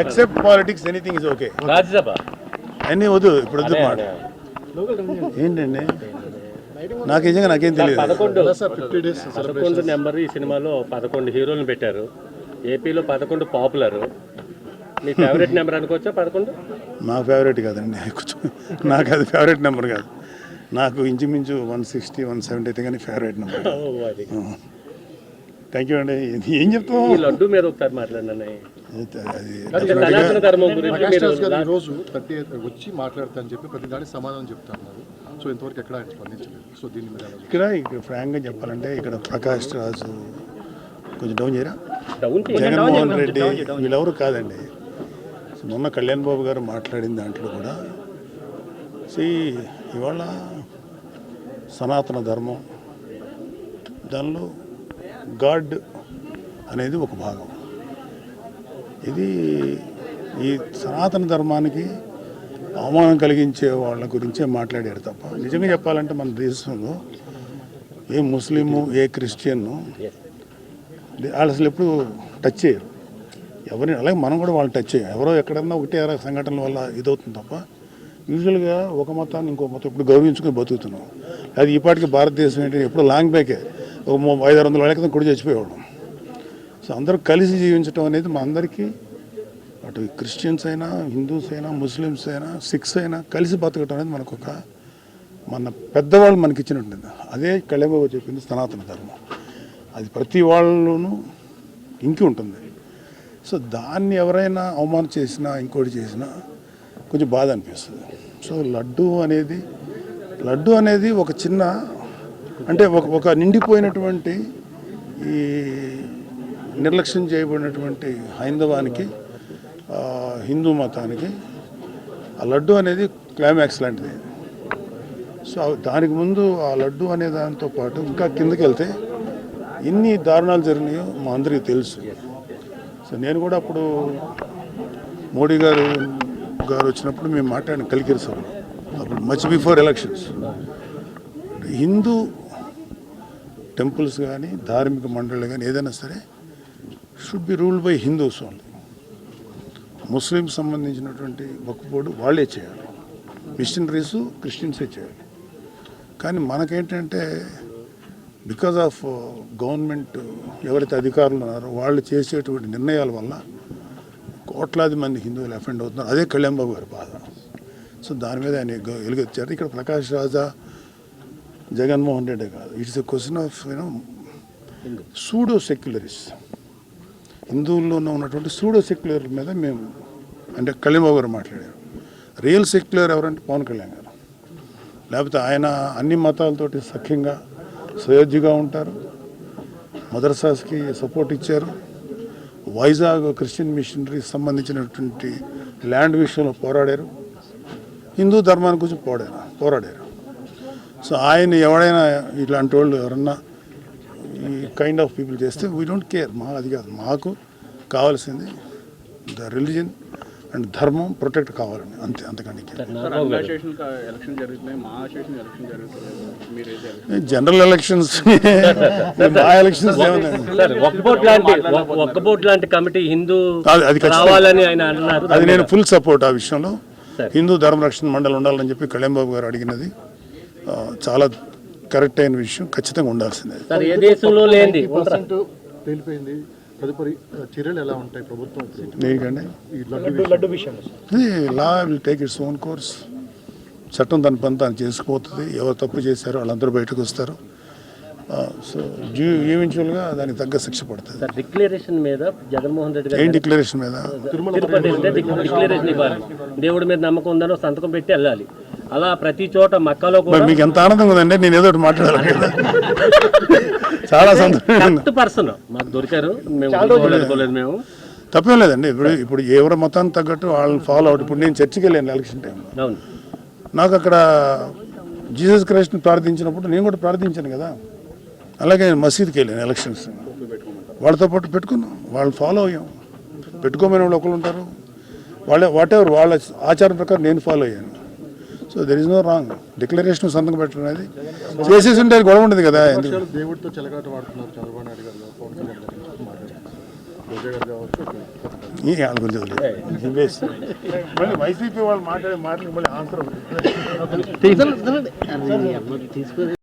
Except politics anything is okay. Rajya Sabha అన్నీ వద్దు ఇప్పుడు వద్దు మాట ఏంటండి నాకు నిజంగా నాకేం తెలియదు. 11 నెంబర్ ఈ సినిమాలో 11 హీరోలను పెట్టారు. ఏపీలో 11 పాపులర్. మీ ఫేవరెట్ నెంబర్ అనుకోవచ్చా 11? మా ఫేవరెట్ కాదండి, కొంచెం నాకు అది ఫేవరెట్ నెంబర్ కాదు. నాకు ఇంచుమించు 160, 170 అయితే కానీ ఫేవరెట్ నెంబర్. థ్యాంక్ యూ అండి. ఏం చెప్తాం ఈ లడ్డు మీద ఒకసారి మాట్లాడినా రోజు 30 వచ్చి మాట్లాడతానని చెప్పి ప్రతి దానికి సమాధానం చెప్తున్నారు. సో ఇంతవరకు ఎక్కడ ఆయన స్పందించలేదు. సో దీని మీద ఇక్కడ ఫ్రాంక్గా చెప్పాలంటే ఇక్కడ ప్రకాష్ రాజు కొంచెం డౌన్ చేయరా, జగన్మోహన్ రెడ్డి వీళ్ళెవరు కాదండి. మొన్న కళ్యాణ్ బాబు గారు మాట్లాడిన దాంట్లో కూడా ఇవాళ సనాతన ధర్మం దానిలో గాడ్ అనేది ఒక భాగం. ఇది ఈ సనాతన ధర్మానికి అవమానం కలిగించే వాళ్ళ గురించే మాట్లాడారు తప్ప నిజంగా చెప్పాలంటే మన దేశంలో ఏ ముస్లిము ఏ క్రిస్టియన్ను వాళ్ళు అసలు ఎప్పుడు టచ్ చేయరు ఎవరిని. అలాగే మనం కూడా వాళ్ళు టచ్ చేయం. ఎవరో ఎక్కడన్నా ఒకటే సంఘటనల వల్ల ఇదవుతుంది తప్ప యూజువల్గా ఒక మతాన్ని ఇంకో మతం ఇప్పుడు గౌరవించుకొని బతుకుతున్నాం. అది ఈ పాటికి భారతదేశం ఏంటి ఎప్పుడు లాంగ్ బ్యాకే ఒక 500-600 ఏళ్ళ క్రితం కూడా చచ్చిపోయేవాళ్ళం. సో అందరూ కలిసి జీవించడం అనేది మా అందరికీ, అటు క్రిస్టియన్స్ అయినా హిందూస్ అయినా ముస్లిమ్స్ అయినా సిఖ్స్ అయినా కలిసి బతకటం అనేది మనకు మన పెద్దవాళ్ళు మనకి ఇచ్చినట్టుంది. అదే కళ్యాణబాబు చెప్పింది సనాతన ధర్మం. అది ప్రతి వాళ్ళలోనూ ఇంకి ఉంటుంది. సో దాన్ని ఎవరైనా అవమానం చేసినా ఇంకోటి చేసినా కొంచెం బాధ అనిపిస్తుంది. సో లడ్డు అనేది ఒక చిన్న అంటే ఒక నిండిపోయినటువంటి ఈ నిర్లక్ష్యం చేయబడినటువంటి హైందవానికి హిందూ మతానికి ఆ లడ్డు అనేది క్లైమాక్స్ లాంటిది. సో దానికి ముందు ఆ లడ్డు అనే దాంతో పాటు ఇంకా కిందకి వెళ్తే ఎన్ని దారుణాలు జరిగినాయో మా అందరికీ తెలుసు. సో నేను కూడా అప్పుడు మోడీ గారు వచ్చినప్పుడు మేము మాట్లాడిన కలికిరి సభలో అప్పుడు much before elections Hindu temples కానీ ధార్మిక మండళ్ళు కానీ ఏదైనా సరే should be ruled by Hindus only. Muslims సంబంధించినటువంటి వక్ఫ్ వాళ్ళే చేయాలి, మిషనరీస్ క్రిస్టియన్సే చేయాలి. కానీ మనకేంటంటే బికాజ్ ఆఫ్ గవర్నమెంట్ ఎవరైతే అధికారులు ఉన్నారో వాళ్ళు చేసేటువంటి నిర్ణయాల వల్ల కోట్లాది మంది హిందువులు అఫెండ్ అవుతున్నారు. అదే కళ్యాణ్ బాబు గారి బాధ. సో దాని మీద ఆయన వెలుగొచ్చారు. ఇక్కడ ప్రకాష్ రాజా జగన్మోహన్ రెడ్డి కాదు, it's a question of pseudo secularism. హిందువుల్లోనే ఉన్నటువంటి సూడో సెక్యులర్ మీద మేము అంటే కళ్యాణ్ బాబు గారు మాట్లాడారు. రియల్ సెక్యులర్ ఎవరంటే పవన్ కళ్యాణ్ గారు. లేకపోతే ఆయన అన్ని మతాలతోటి సఖ్యంగా సయోధ్యగా ఉంటారు. మదర్సాస్కి సపోర్ట్ ఇచ్చారు. వైజాగ్ క్రిస్టియన్ మిషనరీకి సంబంధించినటువంటి ల్యాండ్ విషయంలో పోరాడారు. హిందూ ధర్మాన్ని గురించి పోరాడారు. సో ఆయన ఎవడైనా ఇట్లాంటి వాళ్ళు ఎవరన్నా ఈ కైండ్ ఆఫ్ పీపుల్ చేస్తే వీ డోంట్ కేర్. అది కాదు, మాకు కావాల్సింది ద రిలీజన్ అండ్ ధర్మం ప్రొటెక్ట్ కావాలని అంతే, అంతకంటే జనరల్ ఎలక్షన్స్ మా ఎలక్షన్స్ అది నేను ఫుల్ సపోర్ట్ ఆ విషయంలో. హిందూ ధర్మ రక్షణ మండలి ఉండాలని చెప్పి కళ్యాణ్ బాబు గారు అడిగినది చాలా కరెక్ట్ అయిన విషయం, ఖచ్చితంగా ఉండాల్సిందే. తదుపరి చర్యలు ఎలా ఉంటాయి ప్రభుత్వం? Law will take its own course. చట్టం దాని పని తాను చేసుకుపోతుంది. ఎవరు తప్పు చేశారో వాళ్ళందరూ బయటకు వస్తారు. సో ఈవెన్చువల్గా దానికి తగ్గ శిక్ష పడుతుంది. డిక్లరేషన్ మీద జగన్మోహన్ రెడ్డి ఏం డిక్లరేషన్ మీద? డిక్లరేషన్ ఇవ్వాలి. దేవుడి మీద నమ్మకం ఉందని సంతకం పెట్టి వెళ్ళాలి. అలా ప్రతి చోట మక్కాలో కూడా మీకు ఎంత ఆనందంగా ఉందండి. నేను ఏదో మాట్లాడాలి కదా, చాలా పర్సన్ మాకు దొరికారు. మేము తప్పేం లేదండి. ఇప్పుడు ఎవరి మతానికి తగ్గట్టు వాళ్ళని ఫాలో అవుట్. ఇప్పుడు నేను చర్చికి వెళ్ళాను ఎలక్షన్ టైంలో. నాకు అక్కడ జీసస్ క్రైస్ట్ని ప్రార్థించినప్పుడు నేను కూడా ప్రార్థించాను కదా. అలాగే నేను మసీద్కి వెళ్ళాను ఎలక్షన్స్. వాళ్ళతో పాటు పెట్టుకున్నాం, వాళ్ళు ఫాలో అయ్యాం. పెట్టుకోమని వాళ్ళు ఒకళ్ళు ఉంటారు, వాట్ ఎవర్ వాళ్ళ ఆచారం ప్రకారం నేను ఫాలో అయ్యాను. So there is no wrong. Declaration సంతకం పెట్టడం అనేది చేసేసి ఉంటే గొడవ ఉండదు కదా. దేవుడితో చెలగాట వాడుతున్నారు చంద్రబాబు నాయుడు గారు, పవన్ కళ్యాణ్ గారు. వాళ్ళ గురించి వదిలేదు. వేస్ట్. మళ్ళీ వైసీపీ వాళ్ళు మాట్లాడే మాటలు మళ్ళీ ఆన్సర్ అవుతుంది.